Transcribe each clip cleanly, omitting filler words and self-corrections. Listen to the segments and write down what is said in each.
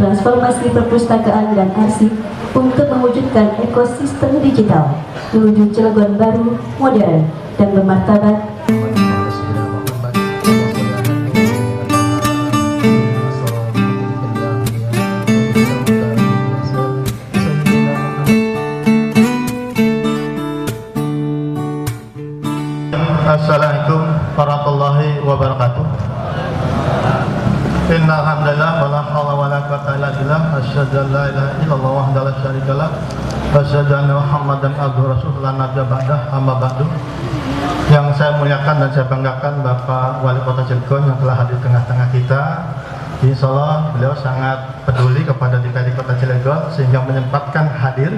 transformasi perpustakaan dan arsip untuk mewujudkan ekosistem digital menuju Cilegon baru, modern, dan bermartabat. Assalamualaikum warahmatullahi wabarakatuh. Innal hamdalillah wala haula wala quwwata illa billah, asyhadu an la ilaha illallah wahdahu la syarika lah, wa asyhadu anna Muhammadan abduhu rasulullah la nabiyya ba'dah, amma ba'du. Yang saya muliakan dan saya banggakan Bapak Wali Kota Cilegon yang telah hadir di tengah-tengah kita. Insya Allah beliau sangat peduli kepada DPRD Kota Cilegon sehingga menyempatkan hadir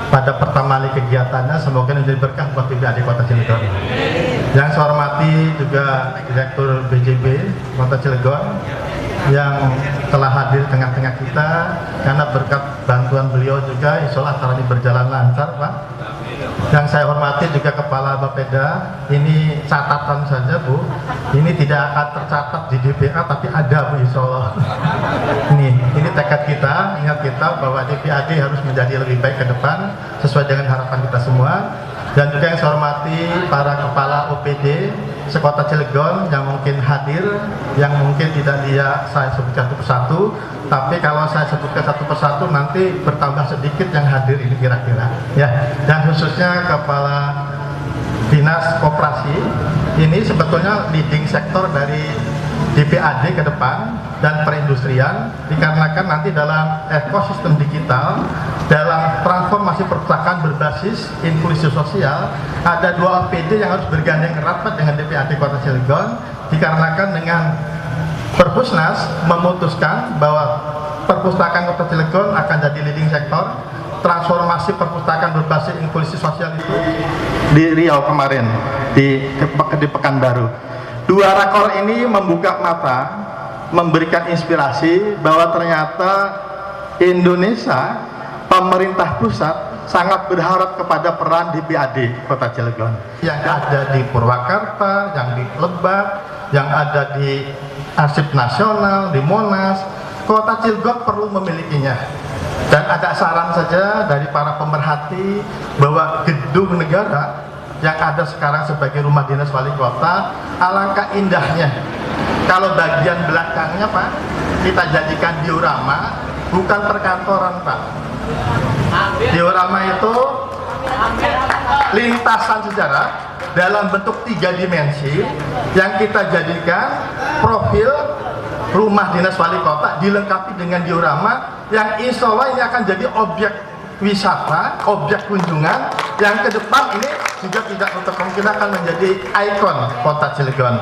pada pertama kali kegiatannya. Semoga menjadi berkah buat DPRD Kota Cilegon. Yang saya hormati juga Direktur BJB Kota Cilegon yang telah hadir di tengah-tengah kita, karena berkat bantuan beliau juga insya Allah acara ini berjalan lancar, Pak. Yang saya hormati juga Kepala Bapeda. Ini catatan saja, Bu, ini tidak akan tercatat di DPA tapi ada, Bu, insya Allah. Ini tekad kita, ingat kita bahwa DPRD harus menjadi lebih baik ke depan sesuai dengan harapan kita semua. Dan juga yang saya hormati para kepala OPD sekota Cilegon yang mungkin hadir, yang mungkin tidak saya sebutkan satu persatu, tapi kalau saya sebutkan satu persatu nanti bertambah sedikit yang hadir ini kira-kira, ya. Dan khususnya kepala Dinas Koperasi, ini sebetulnya leading sektor dari DPAD ke depan dan perindustrian, dikarenakan nanti dalam ekosistem digital, dalam transformasi perpustakaan berbasis inklusi sosial, ada dua OPD yang harus bergandeng erat dengan DPAD Kota Cilegon, dikarenakan dengan Perpusnas memutuskan bahwa perpustakaan Kota Cilegon akan jadi leading sektor. Transformasi perpustakaan berbasis inklusi sosial itu di Riau kemarin, di Pekanbaru. Dua rakor ini membuka mata, memberikan inspirasi bahwa ternyata Indonesia, pemerintah pusat sangat berharap kepada peran DPAD Kota Cilegon yang ada di Purwakarta, yang di Lebak, yang ada di Arsip Nasional, di Monas. Kota Cilegon perlu memilikinya. Dan ada saran saja dari para pemerhati bahwa gedung negara yang ada sekarang sebagai rumah dinas wali kota, alangkah indahnya kalau bagian belakangnya, Pak, kita jadikan diorama, bukan perkantoran, Pak. Diorama itu lintasan sejarah dalam bentuk 3 dimensi yang kita jadikan profil rumah dinas wali kota dilengkapi dengan diorama yang insya Allah ini akan jadi objek wisata, objek kunjungan yang ke depan ini juga tidak untuk kemungkinan akan menjadi ikon Kota Cilegon.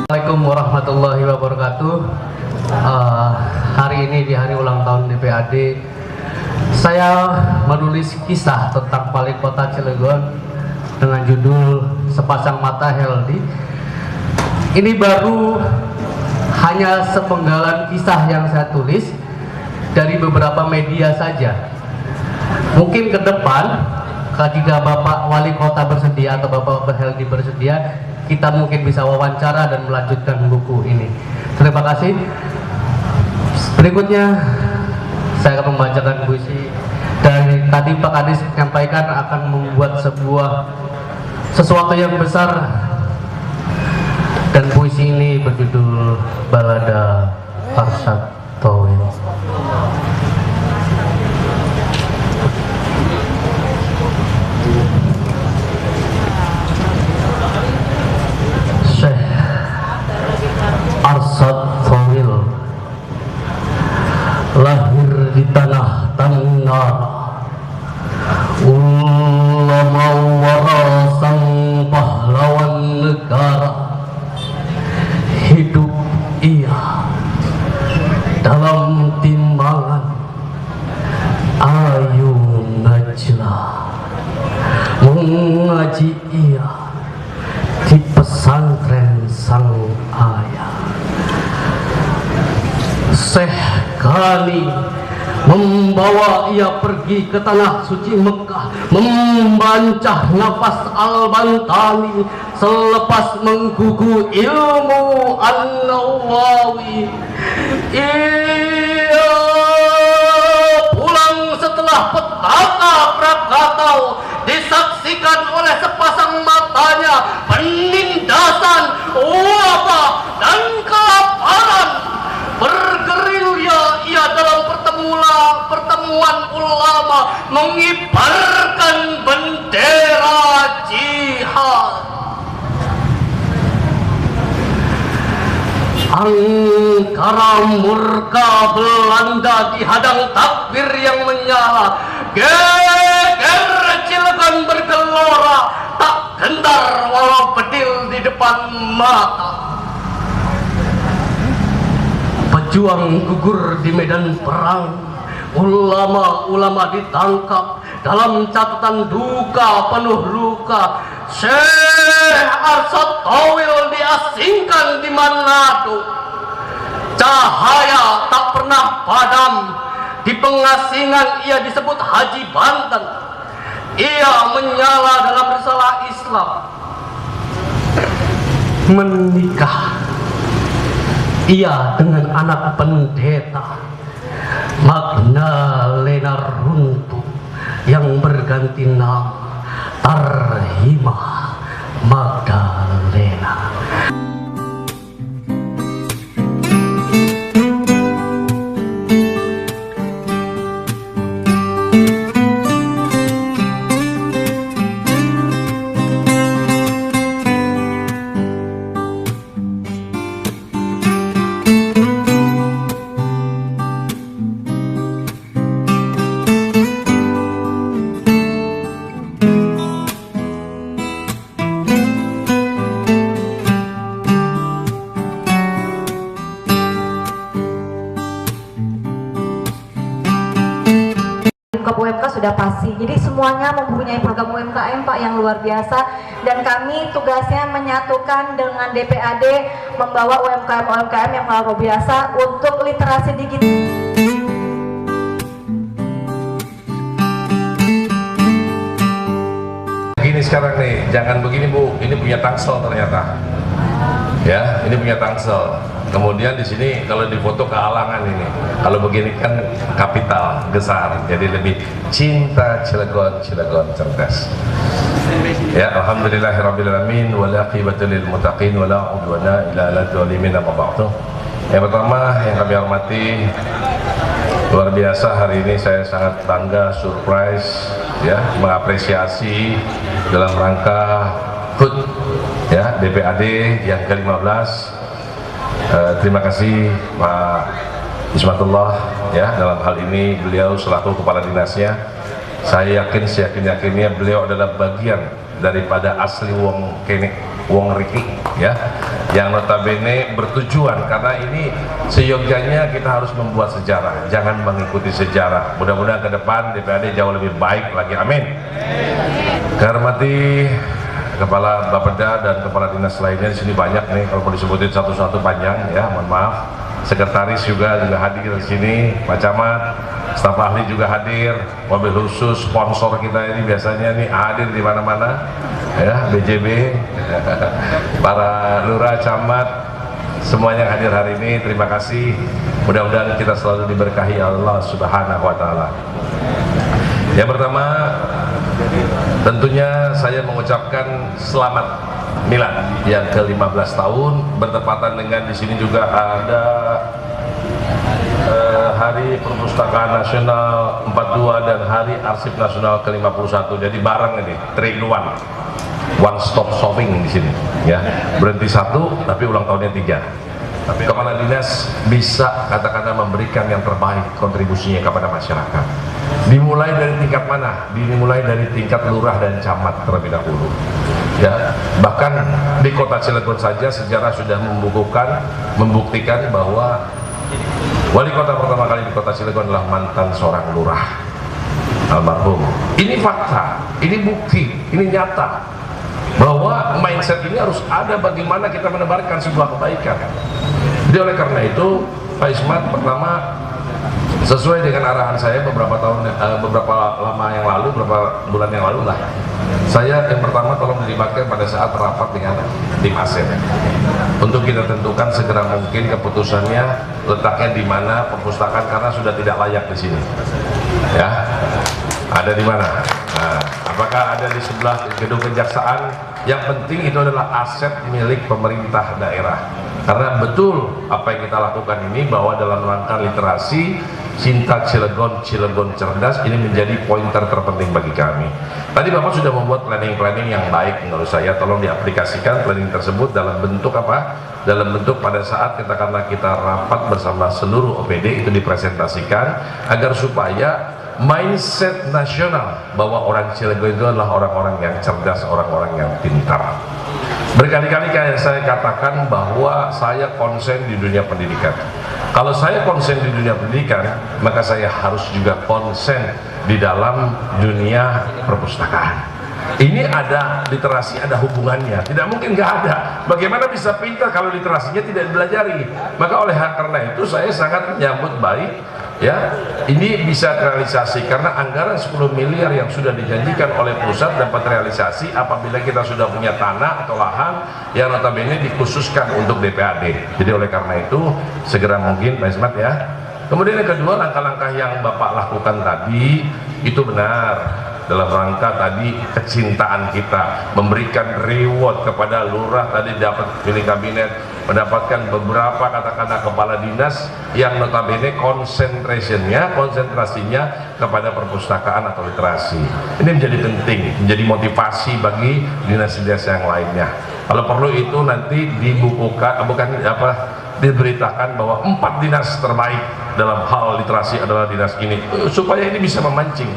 Assalamualaikum warahmatullahi wabarakatuh. Hari ini di hari ulang tahun DPAD, saya menulis kisah tentang Wali Kota Cilegon dengan judul Sepasang Mata Healthy. Ini baru hanya sepenggalan kisah yang saya tulis dari beberapa media saja. Mungkin ke depan, ketika Bapak Wali Kota bersedia atau Bapak Healthy bersedia, kita mungkin bisa wawancara dan melanjutkan buku ini. Terima kasih. Berikutnya saya akan membacakan puisi. Dan tadi Pak Kadis menyampaikan akan membuat sesuatu yang besar, dan puisi ini berjudul Balada Arsad Thawil. Syekh Arsad Thawil lahir di tanah Tanah, ulama warasang pahlawan negara. Hidup ia dalam timbangan ayu najla, mengaji ia di pesantren sang ayah. Syekh Ghani membawa ia pergi ke tanah suci Mekah, membancah nafas Al-Bantani selepas menggugu ilmu an-Nawawi. Ia pulang setelah petaka Krakatau disaksikan oleh sepasang matanya penindasan, wabah dan kelaparan. Bergerilya ia dalam pertemuan ulama mengibarkan bendera jihad. Angkara murka Belanda dihadang takbir yang menyala. Geger Cilegon bergelora, tak gentar walau bedil di depan mata. Pejuang gugur di medan perang, ulama-ulama ditangkap, dalam catatan duka penuh luka. Syekh Arsyad Tawil diasingkan di Manado. Cahaya tak pernah padam, di pengasingan ia disebut Haji Banten. Ia menyala dalam risalah Islam. Menikah ia dengan anak pendeta Magdalena runtuh yang berganti nama Tarhima Magdalena. UMK sudah pasti, jadi semuanya mempunyai program UMKM Pak yang luar biasa, dan kami tugasnya menyatukan dengan DPAD membawa UMKM yang luar biasa untuk literasi digital. Begini sekarang nih, jangan begini Bu, ini punya Tangsel ternyata. Ya, ini punya Tangsel. Kemudian di sini kalau difoto kealangan ini, kalau begini kan kapital besar, jadi lebih cinta Cilegon, Cilegon cerdas. Ya, alhamdulillahirabbil wal aqibatu lil muttaqin wala udwana illa 'alal zalimin amma ba'du. Yang pertama yang kami hormati, luar biasa hari ini saya sangat bangga, surprise ya, mengapresiasi dalam rangka HUT ya DPAD yang ke-15. Terima kasih Pak Ismatullah ya, dalam hal ini beliau selaku kepala dinasnya. Saya yakin seyakin-yakinnya beliau adalah bagian daripada asli wong kene, wong riki ya, yang notabene bertujuan, karena ini seyogyanya kita harus membuat sejarah, jangan mengikuti sejarah. Mudah-mudahan ke depan DPAD jauh lebih baik lagi, amin. Kehormati Kepala Bapeda dan Kepala Dinas lainnya di sini banyak nih, kalau mau disebutin satu-satu panjang ya, mohon maaf. Sekretaris juga hadir di sini, Pak Camat, staf ahli juga hadir, mobil khusus sponsor kita ini biasanya nih hadir di mana-mana ya, BJB, para lurah, camat, semuanya hadir hari ini. Terima kasih. Mudah-mudahan kita selalu diberkahi Allah Subhanahu wa taala. Yang pertama, tentunya saya mengucapkan selamat milad yang ke-15 tahun, bertepatan dengan di sini juga ada Hari Perpustakaan Nasional 42 dan Hari Arsip Nasional ke-51. Jadi bareng ini, 3-in-1, one stop shopping di sini ya. Berhenti satu tapi ulang tahunnya 3. Tapi kepala dinas bisa katakanlah memberikan yang terbaik kontribusinya kepada masyarakat. Dimulai dari tingkat mana? Dimulai dari tingkat lurah dan camat terlebih dahulu. Ya, bahkan di kota Cilegon saja sejarah sudah membuktikan bahwa wali kota pertama kali di kota Cilegon adalah mantan seorang lurah, almarhum. Ini fakta, ini bukti, ini nyata bahwa mindset ini harus ada bagaimana kita menebarkan sebuah kebaikan. Jadi oleh karena itu Pak Ismat, pertama Sesuai dengan arahan saya beberapa lama yang lalu, beberapa bulan yang lalu lah, saya yang pertama tolong dilibatkan pada saat rapat dengan tim ASEP untuk kita tentukan segera mungkin keputusannya letaknya di mana perpustakaan, karena sudah tidak layak di sini. Ya, ada di mana? Nah, apakah ada di sebelah gedung kejaksaan? Yang penting itu adalah aset milik pemerintah daerah. Karena betul apa yang kita lakukan ini, bahwa dalam rangka literasi cinta Cilegon, Cilegon cerdas, ini menjadi pointer terpenting bagi kami. Tadi Bapak sudah membuat planning yang baik menurut saya. Tolong diaplikasikan planning tersebut dalam bentuk apa? Dalam bentuk pada saat katakanlah kita rapat bersama seluruh OPD itu dipresentasikan, agar supaya mindset nasional bahwa orang Cilegon itu adalah orang-orang yang cerdas, orang-orang yang pintar. Berkali-kali kayak saya katakan bahwa saya konsen di dunia pendidikan. Kalau saya konsen di dunia pendidikan, maka saya harus juga konsen di dalam dunia perpustakaan. Ini ada literasi, ada hubungannya. Tidak mungkin nggak ada. Bagaimana bisa pintar kalau literasinya tidak dipelajari? Maka oleh karena itu saya sangat menyambut baik, ya, ini bisa terrealisasi karena anggaran 10 miliar yang sudah dijanjikan oleh pusat dapat realisasi apabila kita sudah punya tanah atau lahan yang notabene dikhususkan untuk DPAD. Jadi oleh karena itu segera mungkin Pak Ismat ya. Kemudian yang kedua, langkah-langkah yang Bapak lakukan tadi itu benar. Dalam rangka tadi kecintaan kita, memberikan reward kepada lurah, tadi dapat pilih kabinet, mendapatkan beberapa katakanlah kepala dinas yang notabene konsentrasinya kepada perpustakaan atau literasi. Ini menjadi penting, menjadi motivasi bagi dinas-dinas yang lainnya. Kalau perlu itu nanti dibukukan, diberitakan bahwa 4 dinas terbaik dalam hal literasi adalah dinas ini, supaya ini bisa memancing.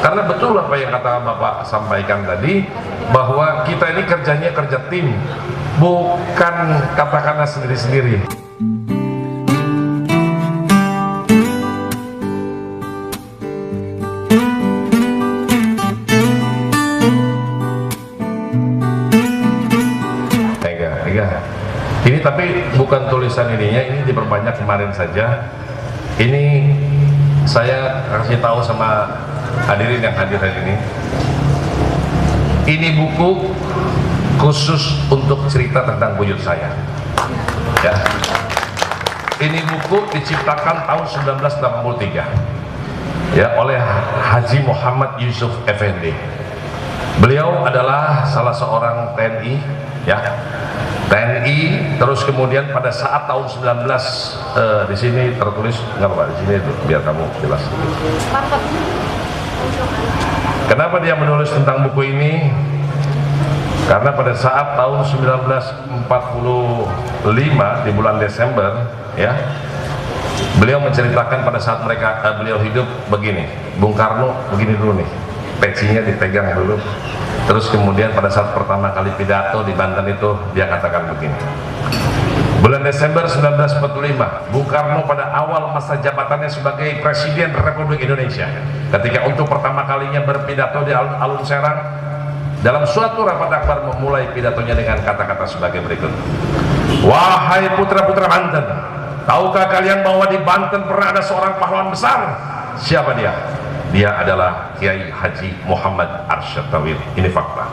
Karena betul apa yang kata Bapak sampaikan tadi, bahwa kita ini kerjanya kerja tim, bukan katakanlah sendiri-sendiri. Ini tapi bukan tulisan ininya, ini diperbanyak kemarin saja. Ini saya kasih tahu sama hadirin yang hadir hari ini. Ini buku khusus untuk cerita tentang buyut saya. Ya. Ini buku diciptakan tahun 1983. Ya, oleh Haji Muhammad Yusuf Effendi. Beliau adalah salah seorang TNI, ya. TNI, terus kemudian pada saat tahun 19 di sini tertulis nggak apa-apa, di sini itu biar kamu jelas. Kenapa dia menulis tentang buku ini? Karena pada saat tahun 1945 di bulan Desember, ya, beliau menceritakan pada saat beliau hidup begini. Bung Karno begini dulu nih, pecinya dipegang dulu. Terus kemudian pada saat pertama kali pidato di Banten itu dia katakan begini. Bulan Desember 1945, Bung Karno pada awal masa jabatannya sebagai Presiden Republik Indonesia, ketika untuk pertama kalinya berpidato di Alun Serang, dalam suatu rapat akbar memulai pidatonya dengan kata-kata sebagai berikut. Wahai putra-putra Banten, tahukah kalian bahwa di Banten pernah ada seorang pahlawan besar? Siapa dia? Dia adalah Kiai Haji Muhammad Arsyad Tawil. Ini fakta.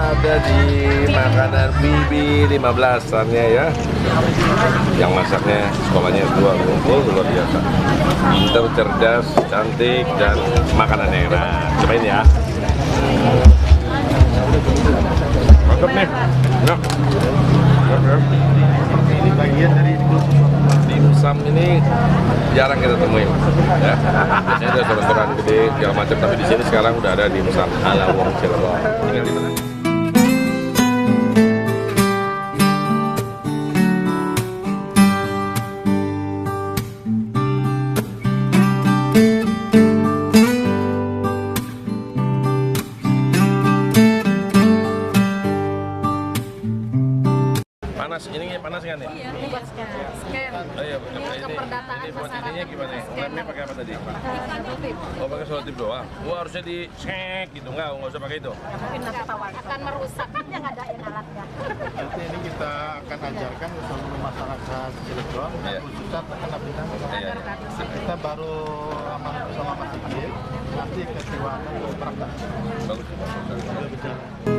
ada di makanan Bibi 15-annya ya. Yang masaknya sekolahnya dua kumpul luar biasa. Pinter, cerdas, cantik dan makanannya enak. Cobain ya. Mantap nih. Enak. Ini bagian dari Dimsum ini jarang kita temuin ya. Biasanya ada restoran gede segala macam, tapi di sini sekarang udah ada dimsum ala wong Cirebon. Tinggal di mana? Panas, ini panas kan ya? Iya, ini buat scan. Oh iya, ini keperdataan buat masyarakat. ininya gimana ya? Webnya pakai apa tadi? Oh, pakai selotip doang. Wah, harusnya di cek gitu, nggak usah pakai itu. Mungkin nanti akan merusak kan yang ada yang alatnya. nanti ini kita akan ajarkan ke seluruh masyarakat Cilegon, Iya. khususnya terkena bidang Iya. kita baru amanah bersama Mas Sigit, nanti ke Tiwanan ke Praga. Bagus. Kita bicara.